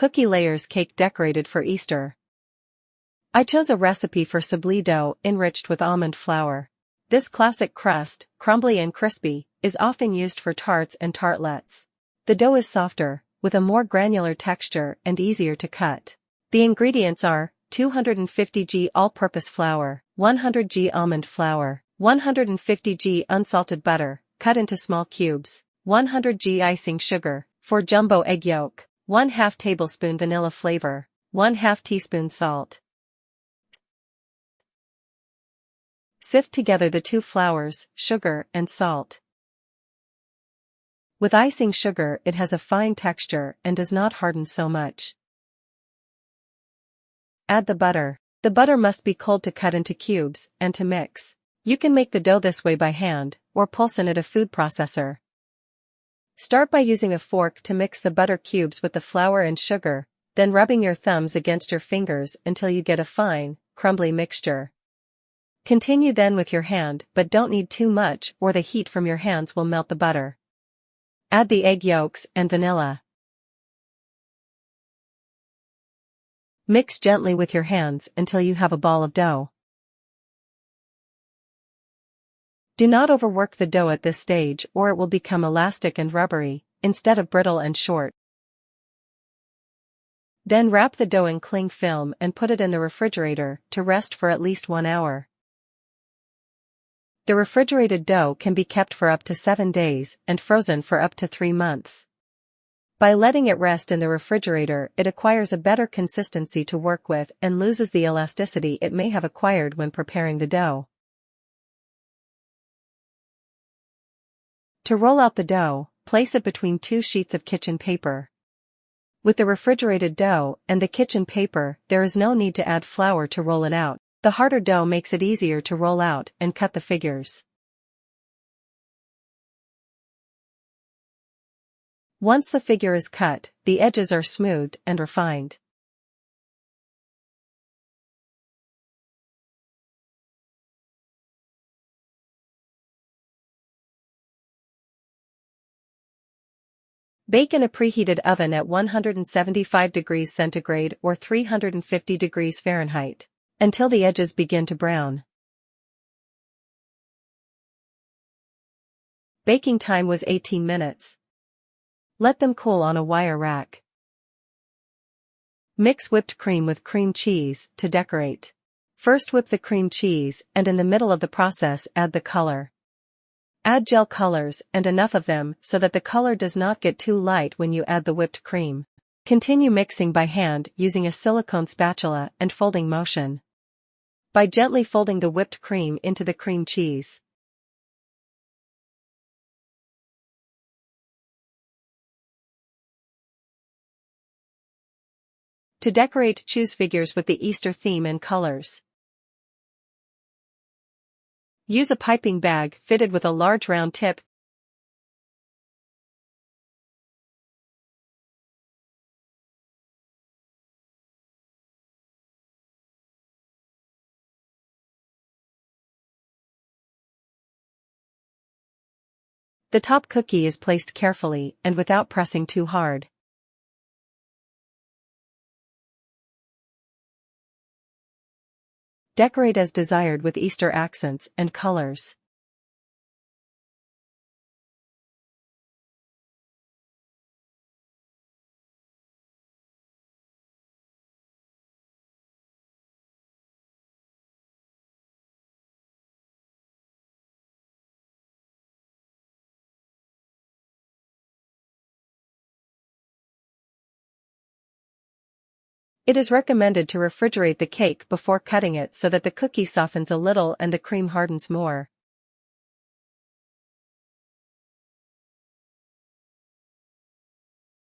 Cookie layers cake decorated for Easter. I chose a recipe for sablée dough enriched with almond flour. This classic crust, crumbly and crispy, is often used for tarts and tartlets. The dough is softer, with a more granular texture and easier to cut. The ingredients are 250 g all-purpose flour, 100 g almond flour, 150 g unsalted butter, cut into small cubes, 100 g icing sugar, 4 jumbo egg yolk, 1/2 tablespoon vanilla flavor, 1/2 teaspoon salt. Sift together the 2 flours, sugar and salt. With icing sugar it has a fine texture and does not harden so much. Add the butter. The butter must be cold to cut into cubes and to mix. You can make the dough this way by hand, or pulse in at a food processor. Start by using a fork to mix the butter cubes with the flour and sugar, then rubbing your thumbs against your fingers until you get a fine, crumbly mixture. Continue then with your hand, but don't knead too much or the heat from your hands will melt the butter. Add the egg yolks and vanilla. Mix gently with your hands until you have a ball of dough. Do not overwork the dough at this stage or it will become elastic and rubbery, instead of brittle and short. Then wrap the dough in cling film and put it in the refrigerator to rest for at least 1 hour. The refrigerated dough can be kept for up to 7 days and frozen for up to 3 months. By letting it rest in the refrigerator, it acquires a better consistency to work with and loses the elasticity it may have acquired when preparing the dough. To roll out the dough, place it between 2 sheets of kitchen paper. With the refrigerated dough and the kitchen paper, there is no need to add flour to roll it out. The harder dough makes it easier to roll out and cut the figures. Once the figure is cut, the edges are smoothed and refined. Bake in a preheated oven at 175 degrees centigrade or 350 degrees Fahrenheit, until the edges begin to brown. Baking time was 18 minutes. Let them cool on a wire rack. Mix whipped cream with cream cheese to decorate. First whip the cream cheese and in the middle of the process add the color. Add gel colors and enough of them so that the color does not get too light when you add the whipped cream. Continue mixing by hand using a silicone spatula and folding motion. By gently folding the whipped cream into the cream cheese. To decorate, choose figures with the Easter theme and colors. Use a piping bag fitted with a large round tip. The top cookie is placed carefully and without pressing too hard. Decorate as desired with Easter accents and colors. It is recommended to refrigerate the cake before cutting it so that the cookie softens a little and the cream hardens more.